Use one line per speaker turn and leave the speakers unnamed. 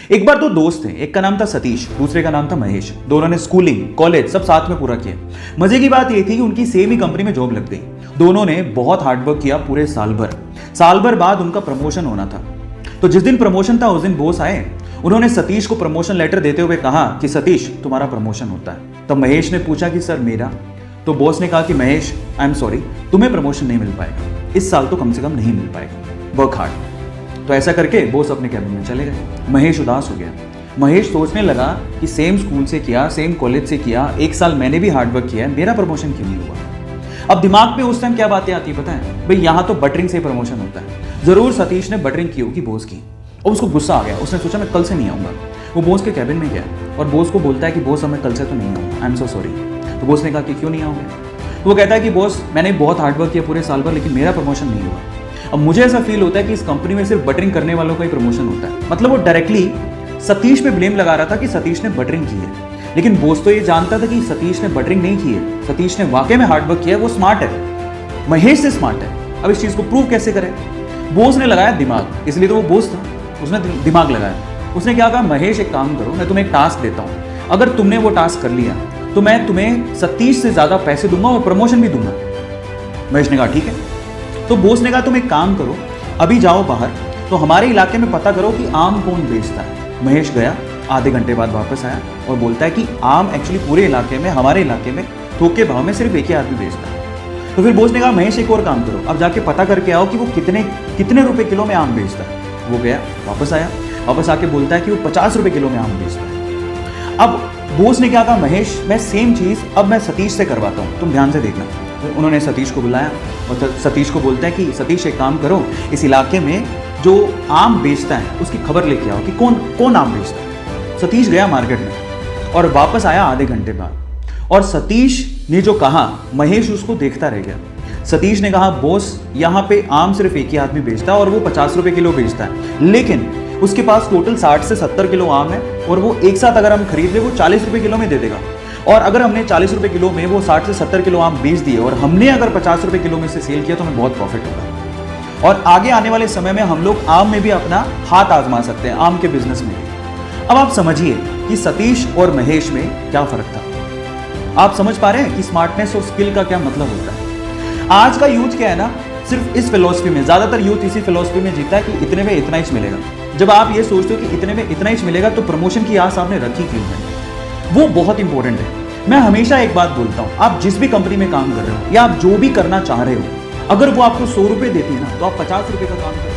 एक बार दो दोस्त थे, एक का नाम था सतीश, दूसरे का नाम था महेश। दोनों ने स्कूलिंग, कॉलेज सब साथ में पूरा किया। मजे की बात यह थी कि उनकी सेम ही कंपनी में जॉब लग गई। दोनों ने बहुत हार्डवर्क किया पूरे साल भर। साल भर बाद उनका प्रमोशन होना था। तो जिस दिन प्रमोशन था उस दिन बॉस आए। उन्होंने सतीश को प्रमोशन लेटर देते हुए कहा कि सतीश तुम्हारा प्रमोशन होता है। तब महेश ने पूछा कि सर मेरा? तो बॉस ने कहा कि महेश आई एम सॉरी, तुम्हें प्रमोशन नहीं मिल पाएगा, इस साल तो कम से कम नहीं मिल पाएगा, वर्क हार्ड। तो ऐसा करके बॉस अपने कैबिन में चले गए। महेश उदास हो गया। महेश सोचने लगा कि सेम स्कूल से किया, सेम कॉलेज से किया, एक साल मैंने भी हार्डवर्क किया है, मेरा प्रमोशन क्यों नहीं हुआ? अब दिमाग में उस टाइम क्या बातें आती है पता है भाई, यहाँ तो बटरिंग से प्रमोशन होता है। जरूर सतीश ने बटरिंग की होगी बॉस की और उसको गुस्सा आ गया। उसने सोचा मैं कल से नहीं आऊंगा। वो बॉस के कैबिन में गया और बॉस को बोलता है कि बॉस मैं कल से तो नहीं आऊंगा, आई एम सो सॉरी। तो बॉस ने कहा कि क्यों नहीं आओगे? तो वो कहता है कि बॉस मैंने बहुत हार्डवर्क किया पूरे साल भर, लेकिन मेरा प्रमोशन नहीं हुआ। अब मुझे ऐसा फील होता है कि इस कंपनी में सिर्फ बटरिंग करने वालों का ही प्रमोशन होता है। मतलब वो डायरेक्टली सतीश पे ब्लेम लगा रहा था कि सतीश ने बटरिंग की है, लेकिन बॉस तो ये जानता था कि सतीश ने बटरिंग नहीं की है, सतीश ने वाकई में हार्डवर्क किया है, वो स्मार्ट है, महेश से स्मार्ट है। अब इस चीज को प्रूव कैसे करें? बॉस ने लगाया दिमाग, इसलिए तो वो बॉस था, उसने दिमाग लगाया। उसने क्या कहा, महेश एक काम करो, मैं तुम्हें एक टास्क देता हूं, अगर तुमने वो टास्क कर लिया तो मैं तुम्हें सतीश से ज्यादा पैसे दूंगा और प्रमोशन भी दूंगा। महेश ने कहा ठीक है। तो बॉस ने कहा तुम एक काम करो, अभी जाओ बाहर, तो हमारे इलाके में पता करो कि आम कौन बेचता है। महेश गया, आधे घंटे बाद वापस आया और बोलता है कि आम एक्चुअली पूरे इलाके में, हमारे इलाके में थोक के भाव में सिर्फ एक ही आदमी बेचता है। तो फिर बॉस ने कहा महेश एक और काम करो, अब जाके पता करके आओ कि वो कितने रुपए किलो में आम बेचता है। वो गया, वापस आया, वापस आके बोलता है कि वो 50 रुपए किलो में आम बेचता है। अब बॉस ने क्या कहा, महेश मैं सेम चीज अब मैं सतीश से करवाता हूँ, तुम ध्यान से देखना। तो उन्होंने सतीश को बुलाया और सतीश को बोलता है कि सतीश एक काम करो, इस इलाके में जो आम बेचता है उसकी खबर लेके आओ कि कौन कौन आम बेचता है। सतीश गया मार्केट में और वापस आया आधे घंटे बाद, और सतीश ने जो कहा महेश उसको देखता रह गया। सतीश ने कहा बॉस यहाँ पे आम सिर्फ एक ही आदमी बेचता है और वो 50 रुपए किलो बेचता है, लेकिन उसके पास टोटल 60 से 70 किलो आम है और वो एक साथ अगर हम खरीद ले वो 40 रुपए किलो में दे देगा। और अगर हमने 40 रुपए किलो में वो 60 से 70 किलो आम बेच दिए और हमने अगर 50 रुपए किलो में से सेल किया तो हमें बहुत प्रॉफिट होगा। और आगे आने वाले समय में हम लोग आम में भी अपना हाथ आजमा सकते हैं, आम के बिजनेस में भी। अब आप समझिए कि सतीश और महेश में क्या फर्क था। आप समझ पा रहे हैं कि स्मार्टनेस और स्किल का क्या मतलब होता है। आज का यूथ क्या है ना, सिर्फ इस फिलॉसफी में, ज्यादातर यूथ इसी फिलॉसफी में जीता है कि इतने में इतना ही मिलेगा। जब आप ये सोचते हो कि इतने में इतना ही मिलेगा तो प्रमोशन की आस आपने रखी क्यों है? वो बहुत इंपॉर्टेंट है। मैं हमेशा एक बात बोलता हूं, आप जिस भी कंपनी में काम कर रहे हो या आप जो भी करना चाह रहे हो, अगर वो आपको 100 रुपए देती है ना तो आप 50 रुपए का काम करें।